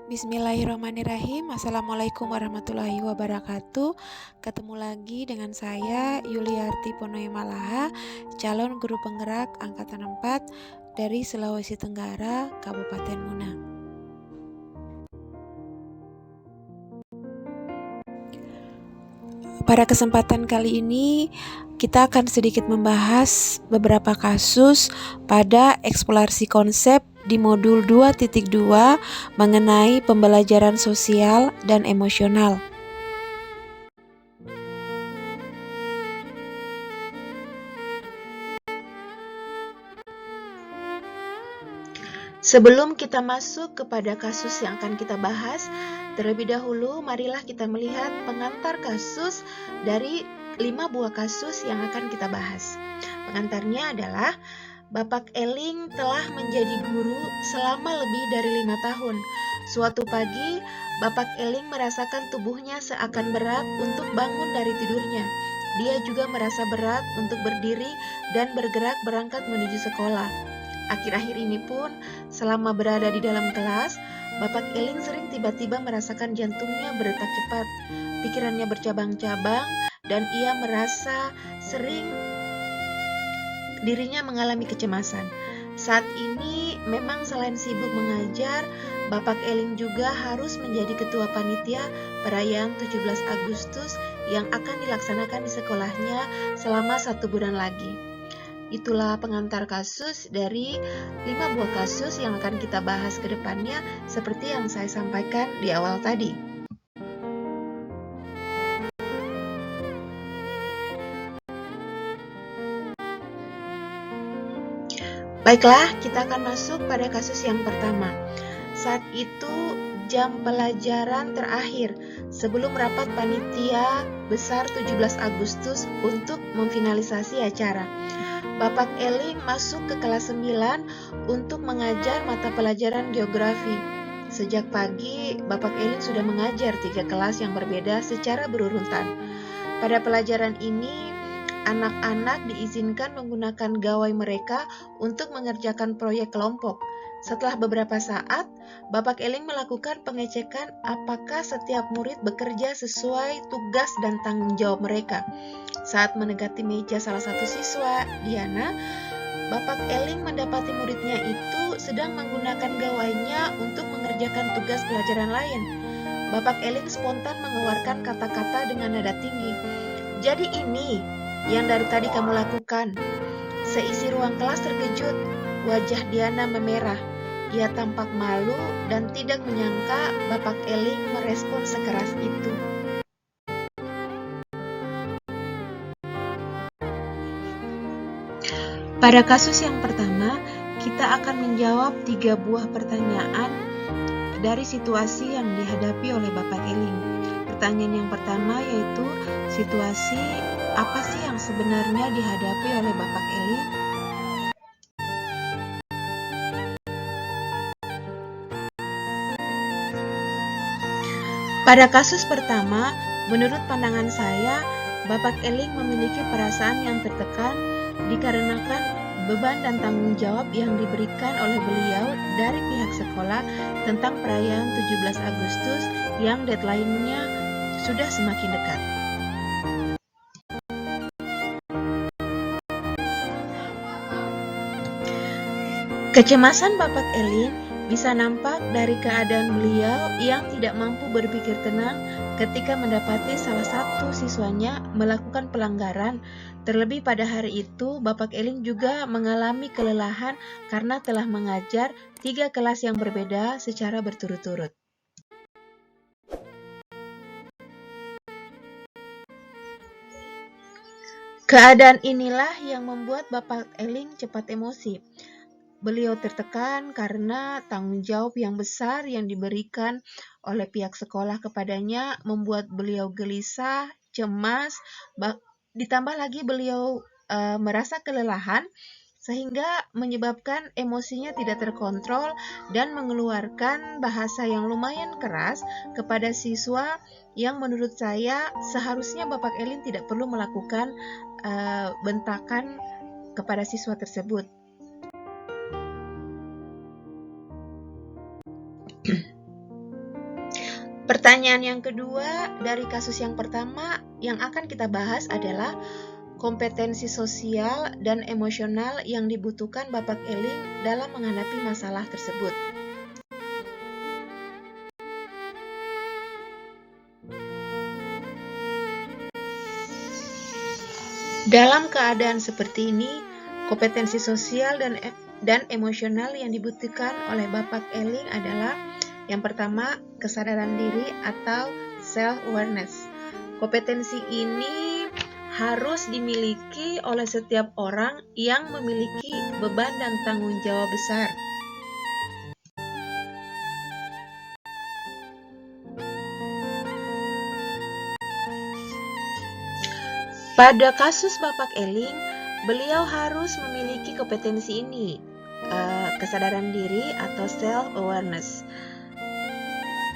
Bismillahirrahmanirrahim. Assalamualaikum warahmatullahi wabarakatuh. Ketemu lagi dengan saya Yuliarti Ponoy Malaha, calon guru penggerak angkatan 4 dari Sulawesi Tenggara, Kabupaten Muna. Pada kesempatan kali ini kita akan sedikit membahas beberapa kasus pada eksplorasi konsep di modul 2.2 mengenai pembelajaran sosial dan emosional. Sebelum kita masuk kepada kasus yang akan kita bahas, terlebih dahulu marilah kita melihat pengantar kasus dari 5 buah kasus yang akan kita bahas. Pengantarnya adalah Bapak Eling telah menjadi guru selama lebih dari 5 tahun. Suatu pagi, Bapak Eling merasakan tubuhnya seakan berat untuk bangun dari tidurnya. Dia juga merasa berat untuk berdiri dan bergerak berangkat menuju sekolah. Akhir-akhir ini pun, selama berada di dalam kelas, Bapak Eling sering tiba-tiba merasakan jantungnya berdetak cepat. Pikirannya bercabang-cabang dan ia merasa sering dirinya mengalami kecemasan. Saat ini memang selain sibuk mengajar, Bapak Eling juga harus menjadi ketua panitia perayaan 17 Agustus yang akan dilaksanakan di sekolahnya selama 1 bulan lagi. Itulah pengantar kasus dari 5 buah kasus yang akan kita bahas ke depannya seperti yang saya sampaikan di awal tadi. Baiklah, kita akan masuk pada kasus yang pertama. Saat itu jam pelajaran terakhir sebelum rapat panitia besar 17 Agustus untuk memfinalisasi acara. Bapak Eling masuk ke kelas 9 untuk mengajar mata pelajaran geografi. Sejak pagi, Bapak Eling sudah mengajar 3 kelas yang berbeda secara berurutan. Pada pelajaran ini, anak-anak diizinkan menggunakan gawai mereka untuk mengerjakan proyek kelompok. Setelah beberapa saat, Bapak Eling melakukan pengecekan apakah setiap murid bekerja sesuai tugas dan tanggung jawab mereka. Saat mendekati meja salah satu siswa, Diana, Bapak Eling mendapati muridnya itu sedang menggunakan gawainya untuk mengerjakan tugas pelajaran lain. Bapak Eling spontan mengeluarkan kata-kata dengan nada tinggi. "Jadi ini yang dari tadi kamu lakukan." Seisi ruang kelas terkejut. Wajah Diana memerah. Ia tampak malu dan tidak menyangka Bapak Eling merespon sekeras itu. Pada kasus yang pertama, kita akan menjawab 3 buah pertanyaan dari situasi yang dihadapi oleh Bapak Eling. Pertanyaan yang pertama yaitu situasi apa sih yang sebenarnya dihadapi oleh Bapak Eling? Pada kasus pertama, menurut pandangan saya, Bapak Eling memiliki perasaan yang tertekan dikarenakan beban dan tanggung jawab yang diberikan oleh beliau dari pihak sekolah tentang perayaan 17 Agustus yang deadline-nya sudah semakin dekat. Kecemasan Bapak Eling bisa nampak dari keadaan beliau yang tidak mampu berpikir tenang ketika mendapati salah satu siswanya melakukan pelanggaran. Terlebih pada hari itu, Bapak Eling juga mengalami kelelahan karena telah mengajar 3 kelas yang berbeda secara berturut-turut. Keadaan inilah yang membuat Bapak Eling cepat emosi. Beliau tertekan karena tanggung jawab yang besar yang diberikan oleh pihak sekolah kepadanya membuat beliau gelisah, cemas, ditambah lagi beliau merasa kelelahan sehingga menyebabkan emosinya tidak terkontrol dan mengeluarkan bahasa yang lumayan keras kepada siswa yang menurut saya seharusnya Bapak Eling tidak perlu melakukan bentakan kepada siswa tersebut. Pertanyaan yang kedua dari kasus yang pertama yang akan kita bahas adalah kompetensi sosial dan emosional yang dibutuhkan Bapak Eling dalam menghadapi masalah tersebut. Dalam keadaan seperti ini, kompetensi sosial dan emosional yang dibutuhkan oleh Bapak Eling adalah yang pertama, kesadaran diri atau self-awareness. Kompetensi ini harus dimiliki oleh setiap orang yang memiliki beban dan tanggung jawab besar. Pada kasus Bapak Eling, beliau harus memiliki kompetensi ini, kesadaran diri atau self-awareness,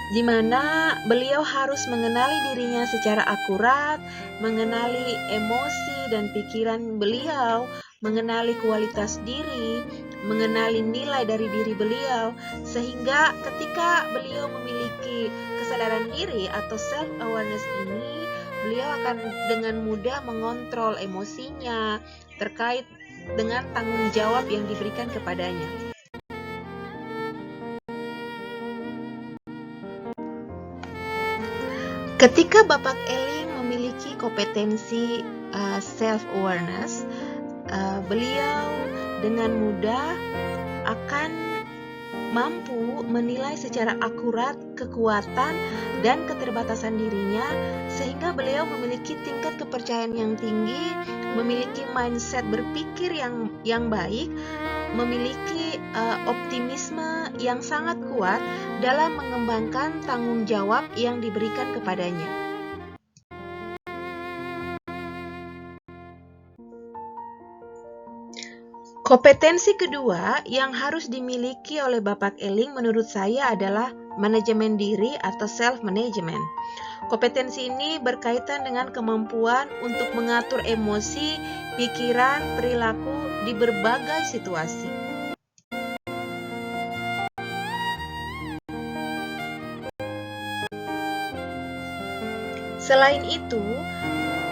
di mana beliau harus mengenali dirinya secara akurat, mengenali emosi dan pikiran beliau, mengenali kualitas diri, mengenali nilai dari diri beliau, sehingga ketika beliau memiliki kesadaran diri atau self-awareness ini, beliau akan dengan mudah mengontrol emosinya terkait dengan tanggung jawab yang diberikan kepadanya. Ketika Bapak Eling memiliki kompetensi self-awareness, beliau dengan mudah akan mampu menilai secara akurat kekuatan dan keterbatasan dirinya, sehingga beliau memiliki tingkat kepercayaan yang tinggi, memiliki mindset berpikir yang baik, memiliki optimisme yang sangat kuat dalam mengembangkan tanggung jawab yang diberikan kepadanya. Kompetensi kedua yang harus dimiliki oleh Bapak Eling menurut saya adalah manajemen diri atau self-management. Kompetensi ini berkaitan dengan kemampuan untuk mengatur emosi, pikiran, perilaku di berbagai situasi. Selain itu,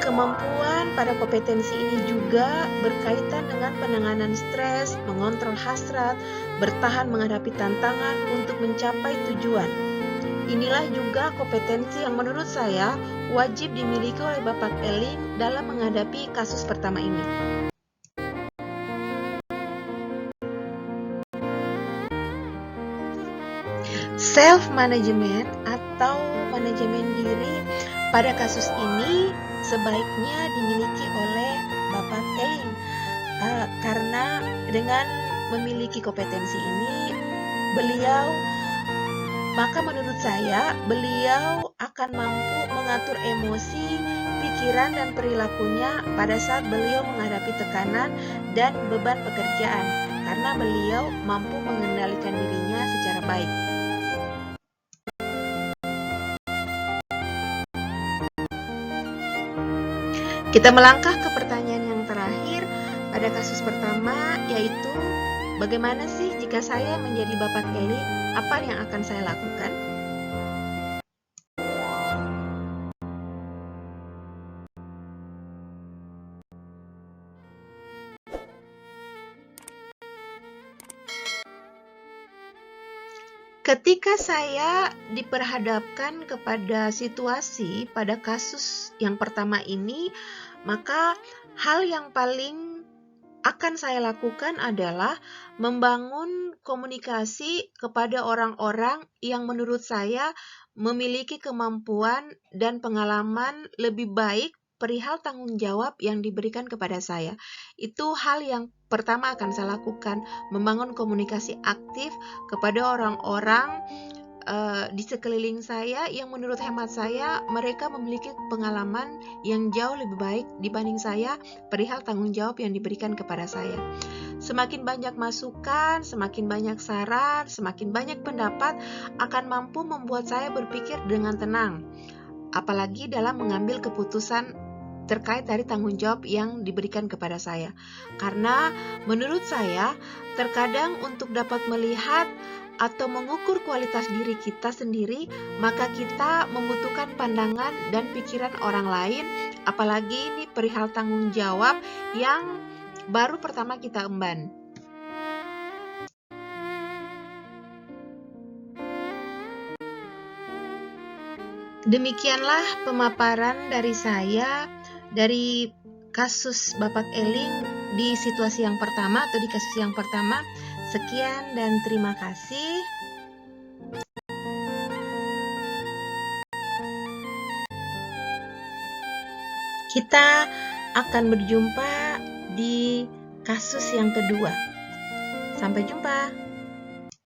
kemampuan pada kompetensi ini juga berkaitan dengan penanganan stres, mengontrol hasrat, bertahan menghadapi tantangan untuk mencapai tujuan. Inilah juga kompetensi yang menurut saya wajib dimiliki oleh Bapak Eling dalam menghadapi kasus pertama ini. Self-management atau manajemen diri pada kasus ini sebaiknya dimiliki oleh Bapak Eling, karena dengan memiliki kompetensi ini, maka menurut saya beliau akan mampu mengatur emosi, pikiran dan perilakunya pada saat beliau menghadapi tekanan dan beban pekerjaan, karena beliau mampu mengendalikan dirinya secara baik. Kita melangkah ke pertanyaan yang terakhir pada kasus pertama, yaitu bagaimana sih jika saya menjadi Bapak Eling, apa yang akan saya lakukan? Ketika saya diperhadapkan kepada situasi pada kasus yang pertama ini, maka hal yang paling akan saya lakukan adalah membangun komunikasi kepada orang-orang yang menurut saya memiliki kemampuan dan pengalaman lebih baik perihal tanggung jawab yang diberikan kepada saya. Itu hal yang pertama akan saya lakukan, membangun komunikasi aktif kepada orang-orang di sekeliling saya yang menurut hemat saya mereka memiliki pengalaman yang jauh lebih baik dibanding saya perihal tanggung jawab yang diberikan kepada saya. Semakin banyak masukan, semakin banyak saran, semakin banyak pendapat akan mampu membuat saya berpikir dengan tenang, apalagi dalam mengambil keputusan terkait dari tanggung jawab yang diberikan kepada saya. Karena menurut saya, terkadang untuk dapat melihat atau mengukur kualitas diri kita sendiri, maka kita membutuhkan pandangan dan pikiran orang lain, apalagi ini perihal tanggung jawab yang baru pertama kita emban. Demikianlah pemaparan dari saya dari kasus Bapak Eling di situasi yang pertama atau di kasus yang pertama. Sekian dan terima kasih. Kita akan berjumpa di kasus yang kedua. Sampai jumpa.